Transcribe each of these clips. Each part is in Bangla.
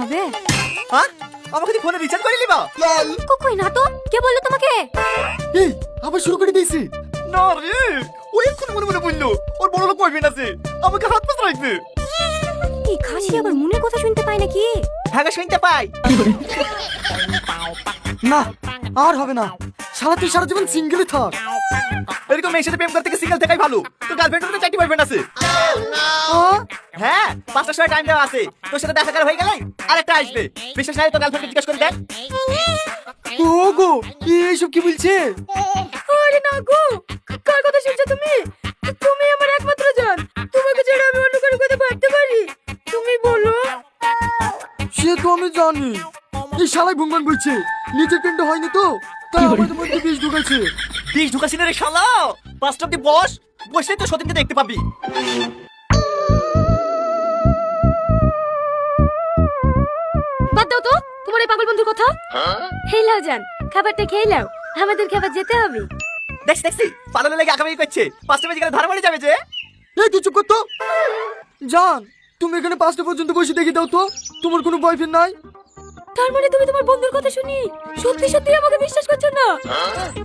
হবে? হ্যাঁ আমাকে তুই ফোনে রিচার্জ করে নিবা? কই না তো, কে বললো তোমাকে? এই আবার শুরু করে দিয়েছি। না রে, ও এখন মনে মনে বললো ওর বড় লোক বয়ফ্রেন্ড আছে, আমাকে হাত পাতে রাখবে। এই খাসি আবার মনের কথা শুনতে পায় নাকি? হ্যাঁ গো, শুনতে পাই। না আর হবে না, শালা তুই সারা জীবন সিঙ্গেলই থাক। এরকম মেয়ের সাথে প্রেম করতে গিয়ে সিঙ্গেল থাকাই ভালো। তোর গার্লফ্রেন্ড তো 4টি বয়ফ্রেন্ড আছে। হ্যাঁ 5টার সময় টাইম দেওয়া আছে, তোর সাথে দেখা করা হয়ে গেলে আরেকটা আসবে। বিশ্বাস নাই তো গার্লফ্রেন্ডকে জিজ্ঞেস করে দেখ। ও গো এইসব কি বলছে? আরে না গো, কার কথা শুনছো তুমি? তুমি আমার একমাত্র জান, তোমাকে ছাড়া আমি অন্য কারো কথা ভাবতে পারি? তুমি বলো। সে তো আমি জানি, এই শালাই ভুংবান বলছে নিজের প্রেমটা হয়নি তো, তাই আমাদের মধ্যে বিষ ঢুকেছে। বিষ ঢুকাছি না রে শালা। 5টা অব্দি বস, বসলেই তো সতীনকে দেখতে পাবি। বাদ দাও তো তোমার এই পাগল বন্ধুর কথা। হেই লাও জান, খাবারটা খেয়ে নাও, আমাদের খাবার যেতে হবে। দেখছি পালানোর লেগে আগামী করছে। 5টা বেজে গেলে ধার বাড়ি যাবে যে। এই তুই চুপ কর তো। জান তুমি এখানে 5টা পর্যন্ত বসে দেখে দাও তো, তোমার কোনো বয়ফ্রেন্ড নাই? তার মানে তুমি তোমার বন্ধুর কথা শুনি সত্যি সত্যি আমাকে বিশ্বাস করছো না?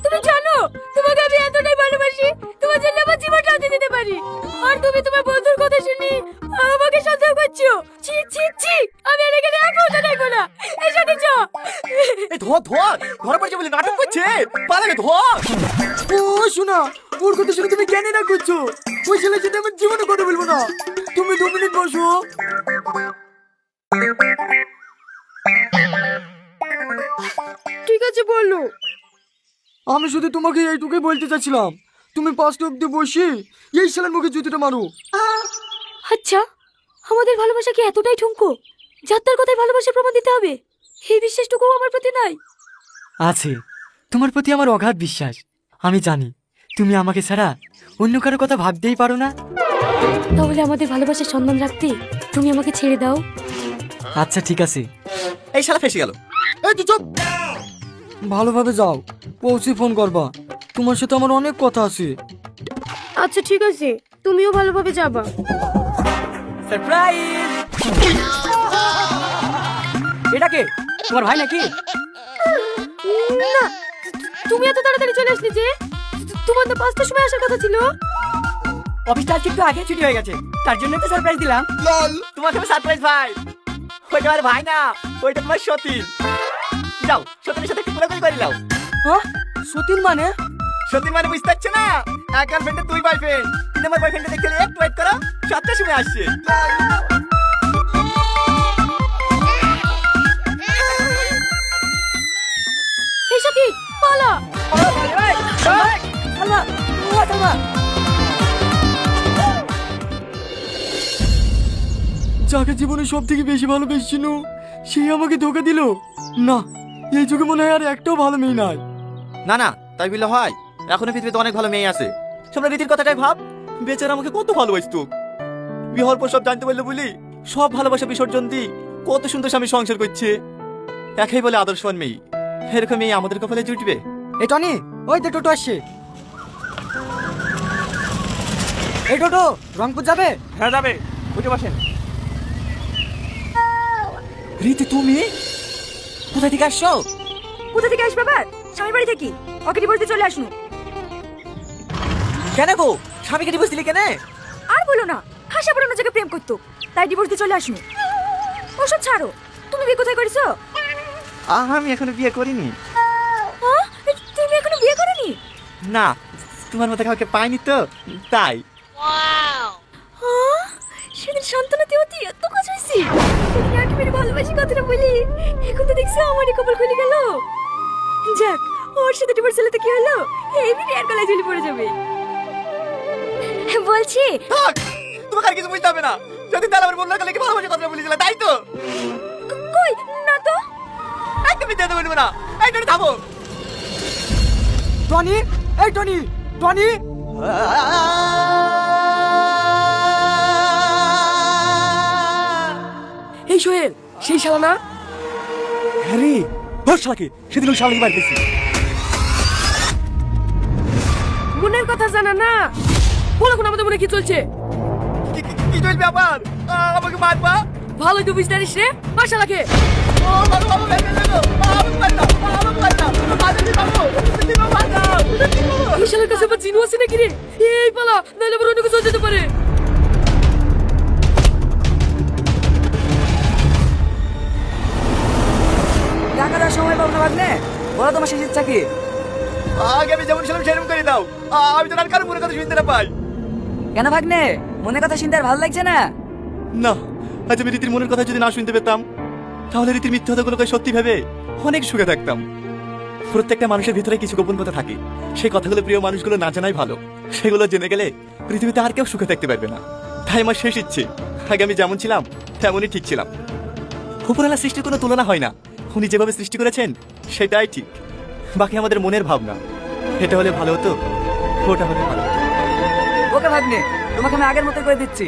তুমি জানো তোমাকে আমি এতটাই ভালোবাসি, তোমার জন্য আমার জীবনটা দিয়ে দিতে পারি, আর তুমি তোমার বন্ধুর কথা শুনি আমাকে সন্দেহ করছো। ছি ছি ছি, আমি আর এখানে এক মুহূর্ত থাকবো না। এই সাথে চ। এই ধর পড়ছে বলে নাটক করছে। পালালে ধর। ও শোনা, ওর কথা শুনে তুমি জ্ঞানী না করছো। ওই ছেলের সাথে আমার জীবনে কথা বলবো না। তুমি 2 মিনিট বসো। ঠিক আছে বলো। আমি শুধু তোমাকে এইটুকুই বলতে চাচ্ছিলাম, তুমি 5টা অব্দি বসি এই ছেলের মুখে জুতিটা মারো। আচ্ছা, আমাদের ভালোবাসা কি এতটাই ঠুনকো যার তার কথায় ভালোবাসার প্রমাণ দিতে হবে? এই বিশ্বাসটুকু আমার প্রতি নাই। আছে, তোমার প্রতি আমার অগাধ বিশ্বাস। আমি জানি তুমি আমাকে ছাড়া অন্য কারো কথা ভাবতেই পারো না। তাহলে আমাদের ভালোবাসার সম্মান রাখতে তুমি আমাকে ছেড়ে দাও। আচ্ছা ঠিক আছে। এই শালা ফেসে গেল। এই তুই চুপ। ভালোভাবে যাও, পৌঁছে ফোন করবা, তোমার সাথে আমার অনেক কথা আছে। আচ্ছা ঠিক আছে, তুমিও ভালোভাবে যাবা। সারপ্রাইজ! এটা কে, তোমার ভাই নাকি? না, তুমি এত তাড়াতাড়ি চলে আসলে যে? তোমার তো 5টার সময় আসার কথা ছিল। অফিসটা আজকে একটু আগে ছুটি হয়ে গেছে, তার জন্য তো সারপ্রাইজ দিলাম। তোমার সাথে সারপ্রাইজ ভাই। ওইটা আমার ভাই না, ওইটা তোমার সতীন। যাও সতীনের সাথে একটু কোলাকুলি করে নাও। হ্যাঁ সতীন মানে? সতীন মানে বুঝতে পারছো না? এক গার্লফ্রেন্ডে 2 বয়ফ্রেন্ড। কিন্তু আমার বয়ফ্রেন্ডে দেখতে একটু ওয়েট করো, 7টার সময় আসছে। এই সাথী পালা। যাকে জীবনে সব থেকে বেশি ভালোবেসেছিল সেই আমাকে ধোকা দিল। না, এই যুগে মনে হয় আর একটাও ভালো মেয়ে নাই। না তাই বললে হয়? এখনো পৃথিবীতে অনেক ভালো মেয়ে আছে। তোমরা রীতির কথাটাই ভাব, বেচারা আমাকে কত ভালোবাসতো। বিহর পর সব জানতে পারলো বলি সব ভালোবাসা বিসর্জন দি কত সুন্দর স্বামী সংসার করছে। একাই বলে আদর্শবান মেয়ে। এরকম মেয়ে আমাদের কপালে জুটবে? এই টনি, ওই তো টোটো আসছে। এই টোটো রংপুর যাবে? হ্যাঁ যাবে, উঠে বসেন। রীতি তুমি কোথা থেকে আসছো? কোথা থেকে আসবে আবার? স্বামীর বাড়ি থেকে। ওকে ডিভোর্স দিয়ে চলে আসুন। কেন গো, স্বামীকে ডিভোর্স দিলে কেন? আর বলো না, হাসা পড়ানো জায়গায় প্রেম করতো, তাই ডিভোর্স দিয়ে চলে আসুন। ওসব ছাড়ো, তুমি বিয়ে কোথায় করেছো? আমি এখনো বিয়ে করিনি। হ্যাঁ, তুমি এখনো বিয়ে করোনি? না, তোমার মতো কাউকে পাইনি তো তাই। হ্যাঁ, সেদিন শান্তনাতে অতি এত কাজ হয়েছি, সেদিন আর কি মেরে ভালোবাসি কথাটা বলি, এখন তো দেখছো আমারই কপাল খুলে গেল। যাক, ওর সাথে ডিভোর্স হলে তো কি হলো, এই বিয়ে আর গলায় ঝুলি পড়ে যাবে। বলছি থাক, তোমাকে আর কিছু বুঝতে হবে না। যদি তাহলে আমার বন্ধু কালে কি ভালোবাসে কথা বলেছিল তাই তো? কই না তো। একদমই যেতে বলবো না। এই টনি থামো। টনি, এই টনি, টনি। এই সোহেল, সেই শালা না? হ্যারি ধর শালাকে, সেদিন ওই শালাকে বাড়ি দিয়েছি। মনের কথা জানা না, বলো কোন আমাদের মনে কি চলছে? কি চলবে আবার? আমাকে মারবা? ভালো তো বুঝতে পারিস রে মাশাআল্লাহ। এই শালার কাছে আমার জিনু আছে নাকি রে? এই পালা নাহলে আবার অন্য কিছু হয়ে যেতে পারে। টাকা দেওয়ার সময় পাবো না ভাগ্নে, বলো তোমার শেষের চাকি। আগে আমি যেমন ছিলাম সেরকম করে দাও। আমি তো আর কারো মনে কথা শুনতে না পাই। কেন ভাগ্নে, মনের কথা শুনতে আর ভালো লাগছে না? না, আজ আমি রীতির মনের কথা যদি না শুনতে পেতাম তাহলে রীতির মিথ্যা কথাগুলোকে সত্যি ভেবে অনেক সুখে থাকতাম। প্রত্যেকটা মানুষের ভিতরে কিছু গোপন কথা থাকে, সেই কথাগুলো প্রিয় মানুষগুলো না জানাই ভালো। সেগুলো জেনে গেলে পৃথিবীতে আর কেউ সুখে থাকতে পারবে না। তাই আমার শেষ ইচ্ছে, আগে আমি যেমন ছিলাম তেমনই ঠিক ছিলাম। উপরওয়ালা সৃষ্টির কোনো তুলনা হয় না, উনি যেভাবে সৃষ্টি করেছেন সেটাই ঠিক। বাকি আমাদের মনের ভাবনা, এটা হলে ভালো হতো, ওটা হলে ভালো হতো। ওকে ভাগ্নে, তোমাকে আমি আগের মতো করে দিচ্ছি।